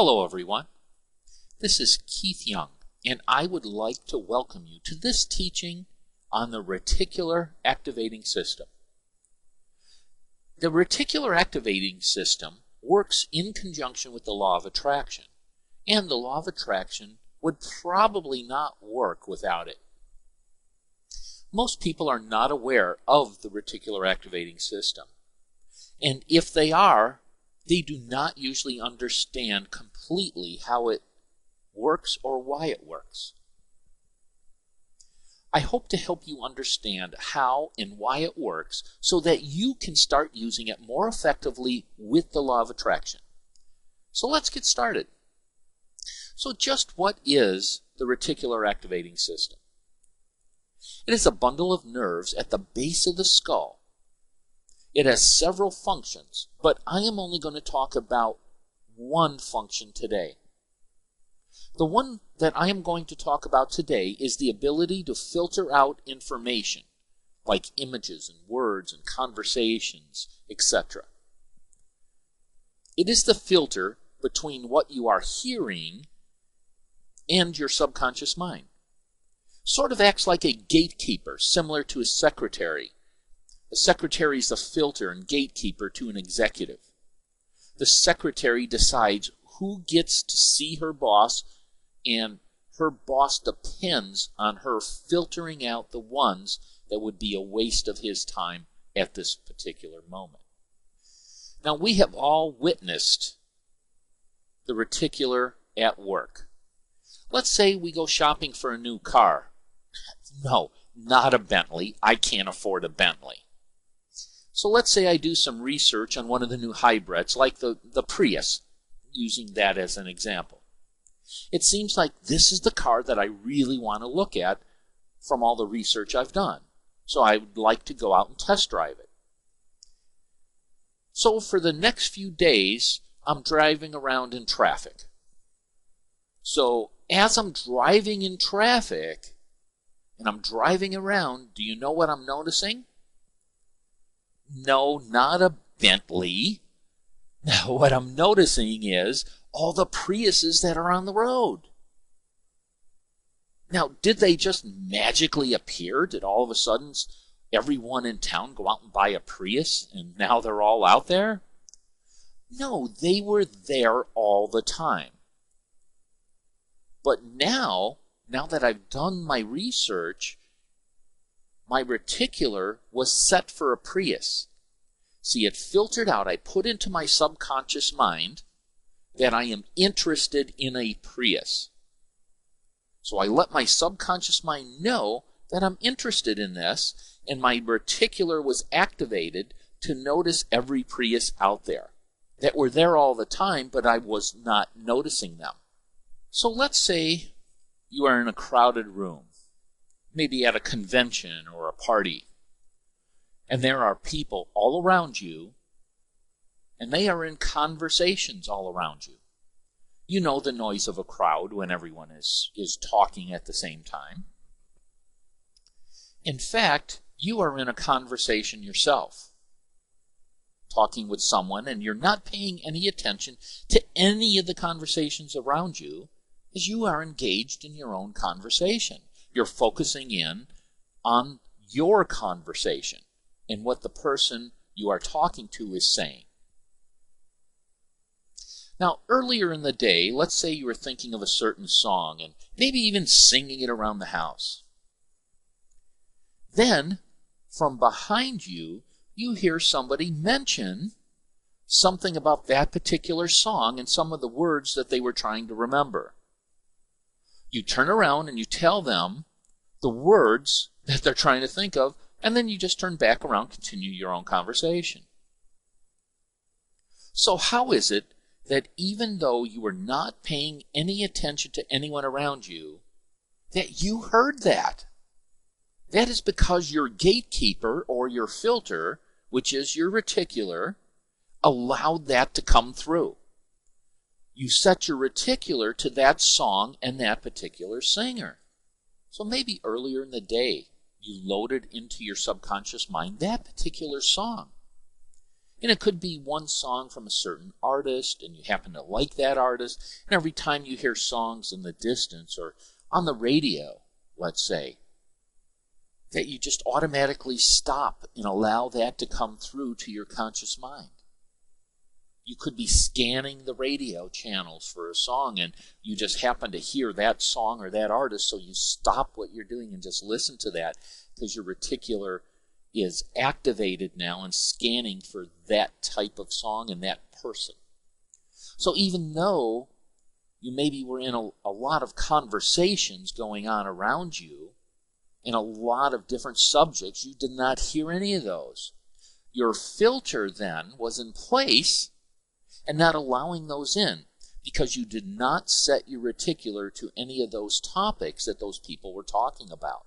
Hello everyone, this is Keith Young, and I would like to welcome you to this teaching on the Reticular Activating System. The Reticular Activating System works in conjunction with the law of attraction, and the law of attraction would probably not work without it. Most people are not aware of the Reticular Activating System, and if they are, they do not usually understand completely how it works or why it works. I hope to help you understand how and why it works so that you can start using it more effectively with the law of attraction. So let's get started. So just what is the Reticular Activating System? It is a bundle of nerves at the base of the skull. It has several functions, but I am only going to talk about one function today. The one that I am going to talk about today is the ability to filter out information, like images and words and conversations, etc. It is the filter between what you are hearing and your subconscious mind. Sort of acts like a gatekeeper, similar to a secretary. The secretary is the filter and gatekeeper to an executive. The secretary decides who gets to see her boss, and her boss depends on her filtering out the ones that would be a waste of his time at this particular moment. Now, we have all witnessed the reticular at work. Let's say we go shopping for a new car. No, not a Bentley. I can't afford a Bentley. So let's say I do some research on one of the new hybrids, like the Prius, using that as an example. It seems like this is the car that I really want to look at from all the research I've done. So I would like to go out and test drive it. So for the next few days, I'm driving around in traffic. So as I'm driving in traffic, and I'm driving around, do you know what I'm noticing? No, not a Bentley. Now, what I'm noticing is all the Priuses that are on the road. Now, did they just magically appear? Did all of a sudden everyone in town go out and buy a Prius and now they're all out there? No, they were there all the time. But now that I've done my research, my reticular was set for a Prius. See, it filtered out. I put into my subconscious mind that I am interested in a Prius. So I let my subconscious mind know that I'm interested in this, and my reticular was activated to notice every Prius out there that were there all the time, but I was not noticing them. So let's say you are in a crowded room, maybe at a convention or a party, and there are people all around you, and they are in conversations all around you. You know the noise of a crowd when everyone is talking at the same time. In fact, you are in a conversation yourself, talking with someone, and you're not paying any attention to any of the conversations around you as you are engaged in your own conversation. You're focusing in on your conversation and what the person you are talking to is saying. Now, earlier in the day, let's say you were thinking of a certain song and maybe even singing it around the house. Then, from behind you, you hear somebody mention something about that particular song and some of the words that they were trying to remember. You turn around and you tell them the words that they're trying to think of, and then you just turn back around, continue your own conversation. So how is it that even though you were not paying any attention to anyone around you, that you heard that? That is because your gatekeeper or your filter, which is your reticular, allowed that to come through. You set your reticular to that song and that particular singer. So maybe earlier in the day, you loaded into your subconscious mind that particular song. And it could be one song from a certain artist, and you happen to like that artist, and every time you hear songs in the distance or on the radio, let's say, that you just automatically stop and allow that to come through to your conscious mind. You could be scanning the radio channels for a song, and you just happen to hear that song or that artist, so you stop what you're doing and just listen to that, because your reticular is activated now and scanning for that type of song and that person. So even though you maybe were in a lot of conversations going on around you in a lot of different subjects, you did not hear any of those. Your filter then was in place and not allowing those in, because you did not set your reticular to any of those topics that those people were talking about.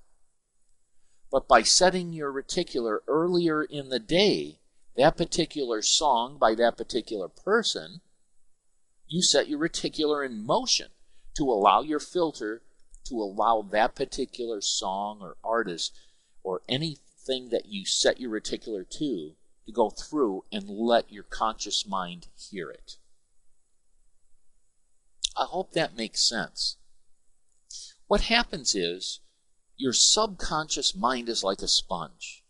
But by setting your reticular earlier in the day, that particular song by that particular person, you set your reticular in motion to allow your filter to allow that particular song or artist or anything that you set your reticular to go through and let your conscious mind hear it. I hope that makes sense. What happens is, your subconscious mind is like a sponge,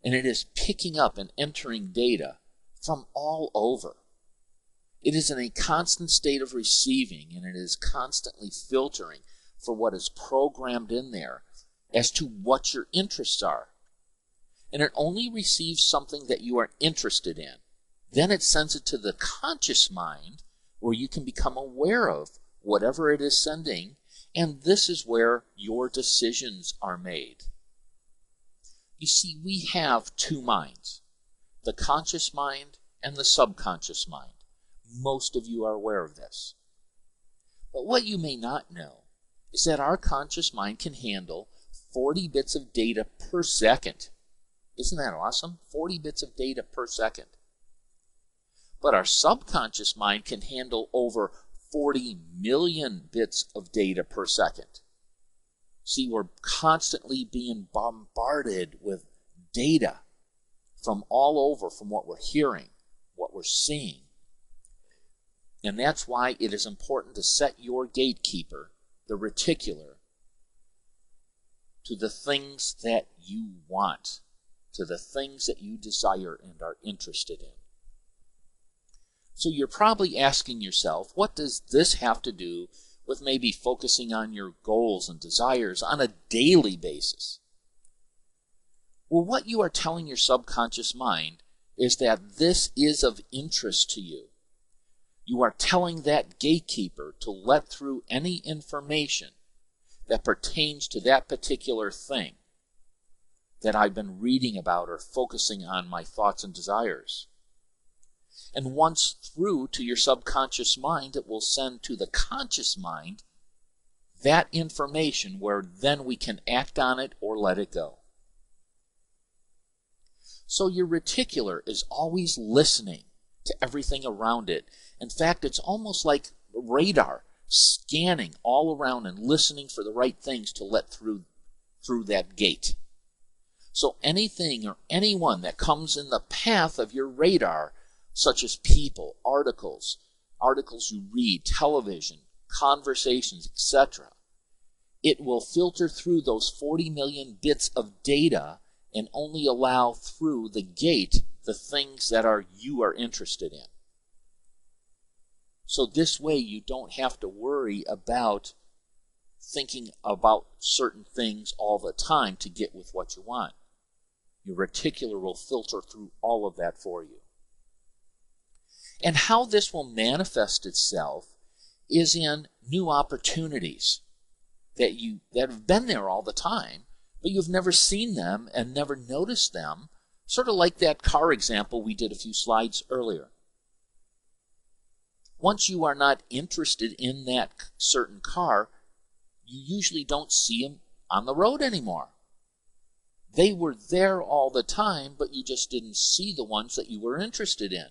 and it is picking up and entering data from all over. It is in a constant state of receiving, and it is constantly filtering for what is programmed in there as to what your interests are. And it only receives something that you are interested in. Then it sends it to the conscious mind, where you can become aware of whatever it is sending. And this is where your decisions are made. You see, we have two minds, the conscious mind and the subconscious mind. Most of you are aware of this. But what you may not know is that our conscious mind can handle 40 bits of data per second. Isn't that awesome? 40 bits of data per second. But our subconscious mind can handle over 40 million bits of data per second. See, we're constantly being bombarded with data from all over, from what we're hearing, what we're seeing. And that's why it is important to set your gatekeeper, the reticular, to the things that you want, to the things that you desire and are interested in. So you're probably asking yourself, what does this have to do with maybe focusing on your goals and desires on a daily basis? Well, what you are telling your subconscious mind is that this is of interest to you. You are telling that gatekeeper to let through any information that pertains to that particular thing that I've been reading about or focusing on my thoughts and desires. And once through to your subconscious mind, it will send to the conscious mind that information where then we can act on it or let it go. So your reticular is always listening to everything around it. In fact, it's almost like radar, scanning all around and listening for the right things to let through that gate. So anything or anyone that comes in the path of your radar, such as people, articles you read, television, conversations, etc., it will filter through those 40 million bits of data and only allow through the gate the things that you are interested in. So this way you don't have to worry about thinking about certain things all the time to get with what you want. Your reticular will filter through all of that for you. And how this will manifest itself is in new opportunities that have been there all the time, but you've never seen them and never noticed them, sort of like that car example we did a few slides earlier. Once you are not interested in that certain car, you usually don't see them on the road anymore. They were there all the time, but you just didn't see the ones that you were interested in.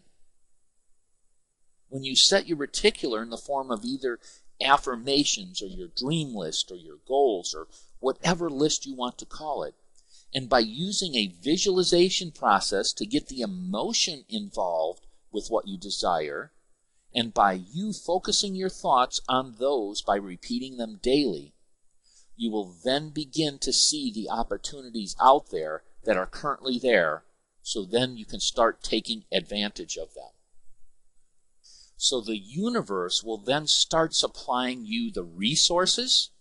When you set your reticular in the form of either affirmations or your dream list or your goals or whatever list you want to call it, And by using a visualization process to get the emotion involved with what you desire, and by you focusing your thoughts on those by repeating them daily, you will then begin to see the opportunities out there that are currently there, so then you can start taking advantage of them. So the universe will then start supplying you the resources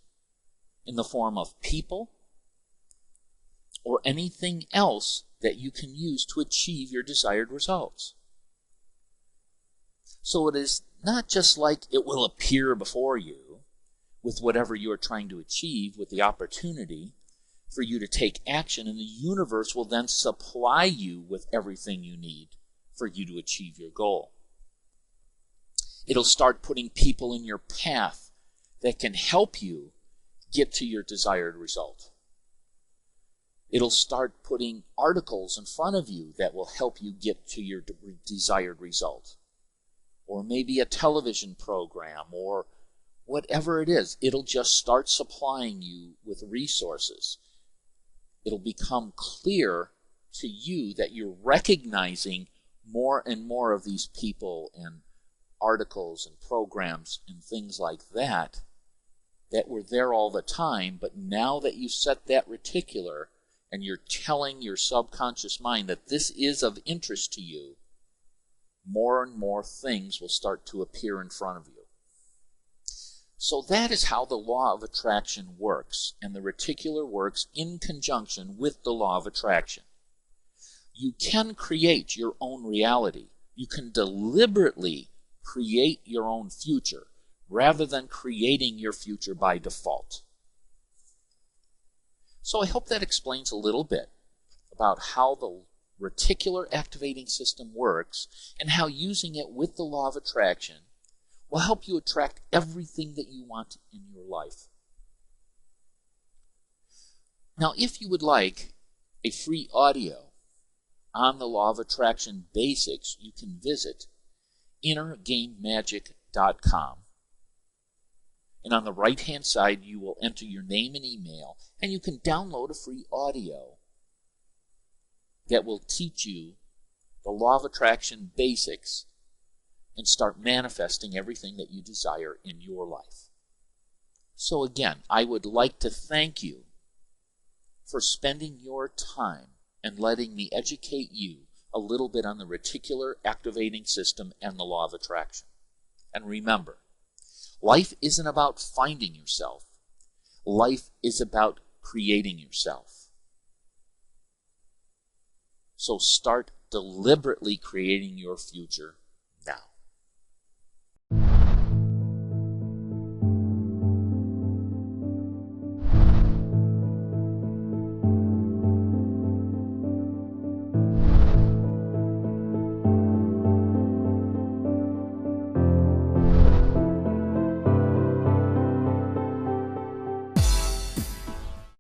in the form of people or anything else that you can use to achieve your desired results. So it is not just like it will appear before you with whatever you are trying to achieve, with the opportunity for you to take action, and the universe will then supply you with everything you need for you to achieve your goal. It'll start putting people in your path that can help you get to your desired result. It'll start putting articles in front of you that will help you get to your desired result. Or maybe a television program, or whatever it is. It'll just start supplying you with resources. It'll become clear to you that you're recognizing more and more of these people and articles and programs and things like that were there all the time, but now that you've set that reticular and you're telling your subconscious mind that this is of interest to you, more and more things will start to appear in front of you. So that is how the law of attraction works, and the reticular works in conjunction with the law of attraction. You can create your own reality. You can deliberately create your own future rather than creating your future by default. So I hope that explains a little bit about how the reticular activating system works and how using it with the law of attraction will help you attract everything that you want in your life. Now, if you would like a free audio on the law of attraction basics, you can visit innergamemagic.com. And on the right-hand side, you will enter your name and email, and you can download a free audio that will teach you the law of attraction basics and start manifesting everything that you desire in your life. So again, I would like to thank you for spending your time and letting me educate you a little bit on the reticular activating system and the law of attraction. And remember, life isn't about finding yourself. Life is about creating yourself. So start deliberately creating your future